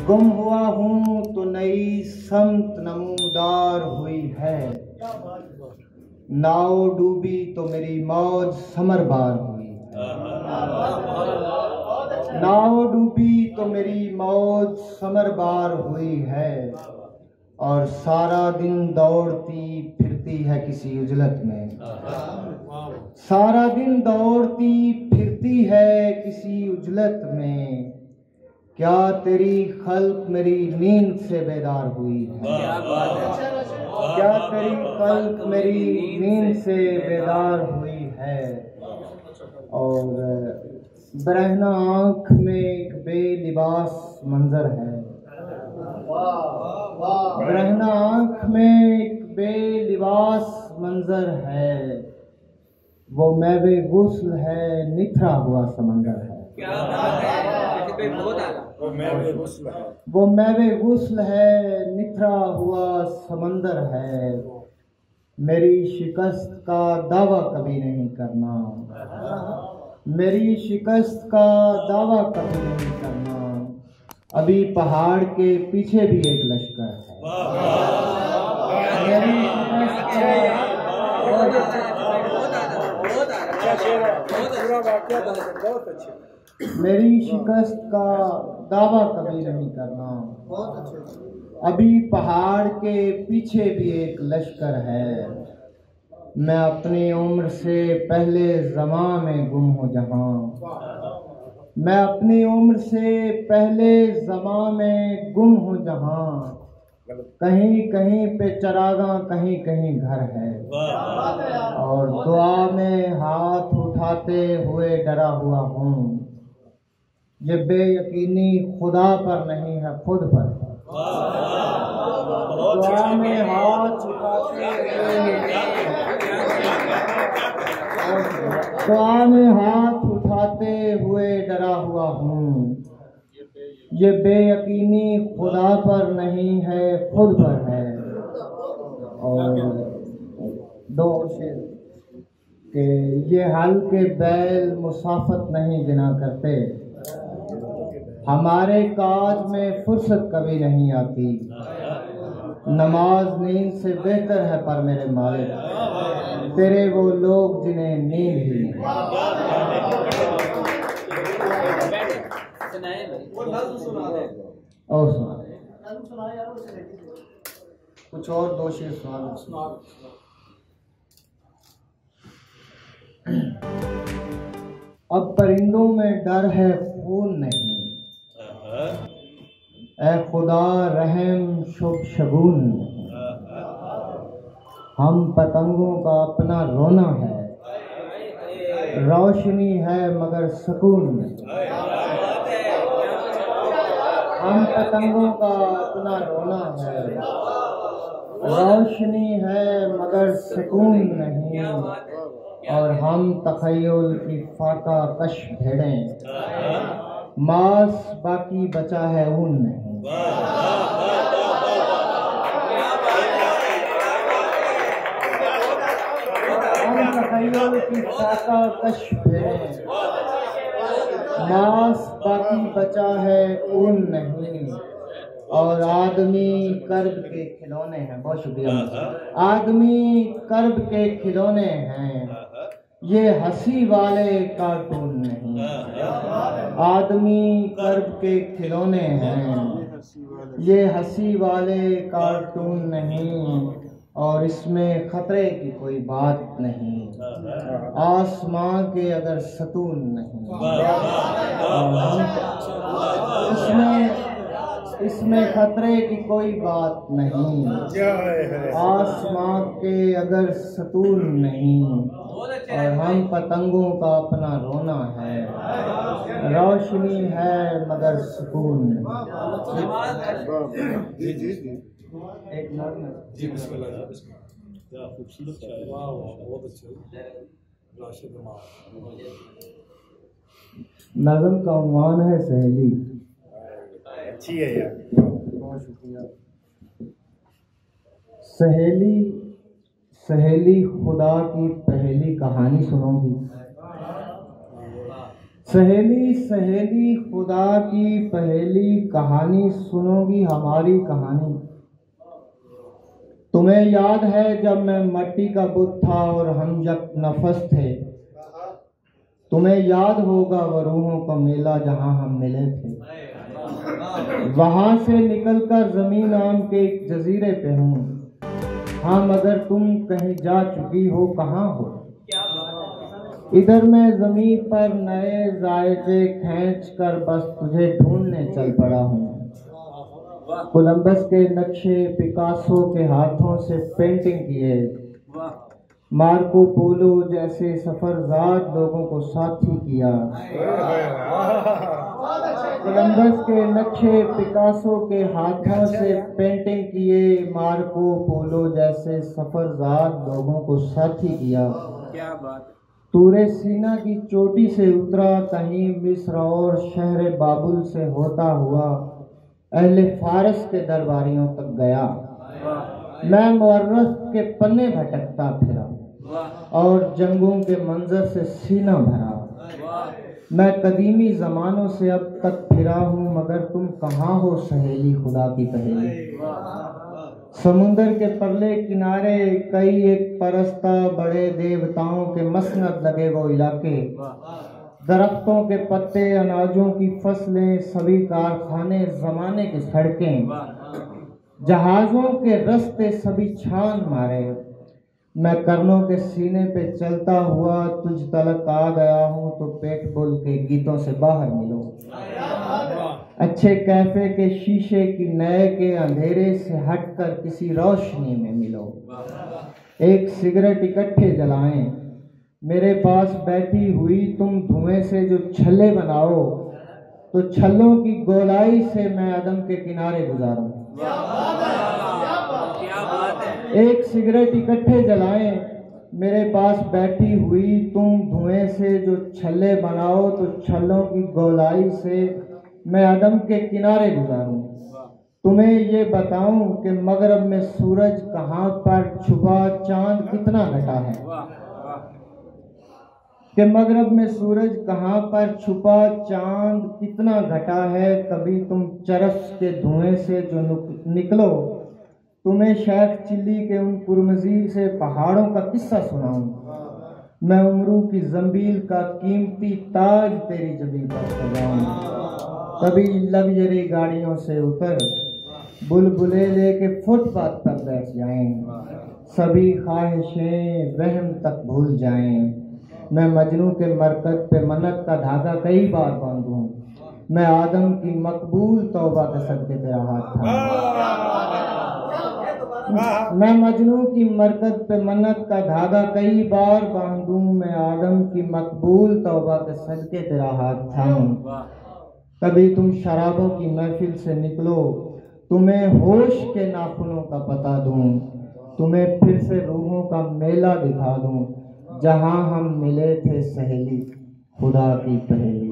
गुम हुआ हूँ तो नई समत नमूदार हुई है। नाव डूबी तो मेरी मौज समरबार हुई है। नाव डूबी तो मेरी मौज समरबार हुई है। और सारा दिन दौड़ती फिरती है किसी उजलत में। सारा दिन दौड़ती फिरती है किसी उजलत में। क्या तेरी खल्क मेरी नींद से बेदार हुई है। क्या तेरी खल्क मेरी नींद से बेदार हुई है। और बरहना आँख में एक बेलिबास मंजर है। बरहना आँख में एक बेलिबास मंजर है। वो मैवे गुस्ल है निथरा हुआ समंदर है। वो मैवे गुस्ल है निथरा हुआ समंदर है। मेरी शिकस्त का दावा कभी नहीं करना। मेरी शिकस्त का दावा कभी नहीं करना। अभी पहाड़ के पीछे भी एक लश्कर है। मेरी मेरी शिकस्त का दावा कभी नहीं करना। अभी पहाड़ के पीछे भी एक लश्कर है। मैं अपनी उम्र से पहले ज़मां में गुम हूँ जहाँ। मैं अपनी उम्र से पहले ज़मां में गुम हूँ जहाँ। कहीं कहीं पे चरागां कहीं कहीं घर है। और दुआ में हाथ उठाते हुए डरा हुआ हूँ। ये बेयकीनी खुदा पर नहीं है खुद पर है। दुआ में हाथ उठाते दुआ में हाथ उठाते हुए डरा हुआ हूँ। ये बेयकीनी खुदा पर नहीं है खुद पर है। और दो शेर कि ये हल के बैल मुसाफत नहीं गिना करते। हमारे काज में फुर्सत कभी नहीं आती। नमाज नींद से बेहतर है पर मेरे मालिक तेरे वो लोग जिन्हें नींद ही नहीं। और सुना कुछ और दो शेर सुना। अब परिंदों में डर है खून नहीं। ऐ खुदा रहम शुभ शगुन नहीं। हम पतंगों का अपना रोना है। रोशनी है मगर सुकून नहीं। हम पतंगों का अपना रोना है। रोशनी है मगर सुकून नहीं। और हम तखय्युल की फाका कश भेड़ें। मांस बाकी बचा है ऊन नहीं। हम तखय्युल की फाका कश भेड़ें। मांस बाकी बचा है ऊन नहीं। और आदमी कर्ब के खिलौने हैं। बहुत शुक्रिया। आदमी कर्ब के खिलौने हैं। ये हंसी वाले कार्टून नहीं। आदमी कर्ब के खिलौने हैं। ये हंसी वाले कार्टून नहीं। और इसमें खतरे की कोई बात नहीं। आसमां के अगर सतून नहीं। इसमें खतरे की कोई बात नहीं। आसमां के अगर सतून नहीं। और हम पतंगों का अपना रोना है। रोशनी है मगर सुकून नहीं। एक जी बिस्मिल्लाह। खूबसूरत है। वाह वाह बहुत अच्छा। राशिद नज़म का उन्वान है सहेली। अच्छी है यार। बहुत शुक्रिया। सहेली सहेली खुदा की पहली कहानी सुनोगी। सहेली सहेली खुदा की पहेली कहानी सुनोगी हमारी कहानी। तुम्हें याद है जब मैं मट्टी का बुत था और हम जब नफस थे। तुम्हें याद होगा वो रूहों का मेला जहां हम मिले थे। वहां से निकलकर जमीन नाम के एक जजीरे पे हूँ। हाँ मगर तुम कहीं जा चुकी हो, कहाँ हो? इधर मैं जमीन पर नए जायजे खींच कर बस तुझे ढूंढने चल पड़ा हूँ। कोलंबस के नक्शे पिकासो के हाथों से पेंटिंग किए, मार्को पोलो जैसे सफरजाद लोगों को साथी किया। कोलंबस के नक्शे पिकासो के हाथों से पेंटिंग किए, मार्को पोलो जैसे सफरजाद लोगों को साथी किया। क्या बात। तूरे सीना की चोटी से उतरा, कहीं मिस्र और शहर बाबुल से होता हुआ अहले फारस के दरबारियों तक गया। मैं मुअर्रख के पन्ने भटकता फिरा और जंगों के मंजर से सीना भरा। मैं कदीमी ज़मानों से अब तक फिरा हूँ, मगर तुम कहाँ हो सहेली खुदा की पहेली। समुंदर के परले किनारे कई एक परस्ता बड़े देवताओं के मसनद लगे वो इलाके। दरख्तों के पत्ते, अनाजों की फसलें, सभी कारखाने, जमाने की सड़कें, जहाज़ों के रास्ते सभी छान मारे। मैं कर्नों के सीने पे चलता हुआ तुझ तलक आ गया हूँ, तो पेट बोल के गीतों से बाहर मिलो। अच्छे कैफे के शीशे की नए के अंधेरे से हटकर किसी रोशनी में मिलो। एक सिगरेट इकट्ठे जलाएं, मेरे पास बैठी हुई तुम धुएं से जो छल्ले बनाओ, तो छल्लों की गोलाई से मैं अदम के किनारे गुजारूं। एक सिगरेट इकट्ठे जलाएं, मेरे पास बैठी हुई तुम धुएं से जो छल्ले बनाओ, तो छल्लों की गोलाई से मैं अदम के किनारे गुजारूं। तुम्हें ये बताऊं कि मगरब में सूरज कहाँ पर छुपा, चांद कितना घटा है। कि मगरब में सूरज कहाँ पर छुपा, चांद कितना घटा है। कभी तुम चरस के धुएं से जो निकलो, तुम्हें शेख चिल्ली के उन पुरमजीर से पहाड़ों का किस्सा सुनाऊं। मैं उम्रू की जंबील का कीमती ताज तेरी जबी पर सजाऊं। कभी लग्जरी गाड़ियों से उतर बुलबुले लेके फुटपाथ पर बैठ जाएं, सभी ख्वाहिशें वहम तक भूल जाएं। मैं मजनू के मरकज पे मन्नत का धागा कई बार बांधूं, मैं आदम की मकबूल तौबा के सदके तेरा हाथ थामूं। मैं मजनू की मरकज पे मन्नत का धागा कई बार बांधूं, मैं आदम की मकबूल तौबा के सदके तेरा हाथ थामूं। कभी तुम शराबों की महफिल से निकलो, तुम्हें होश के नाखूनों का पता दूं, तुम्हें फिर से रूहों का मेला दिखा दूं, जहां हम मिले थे सहेली खुदा की पहेली।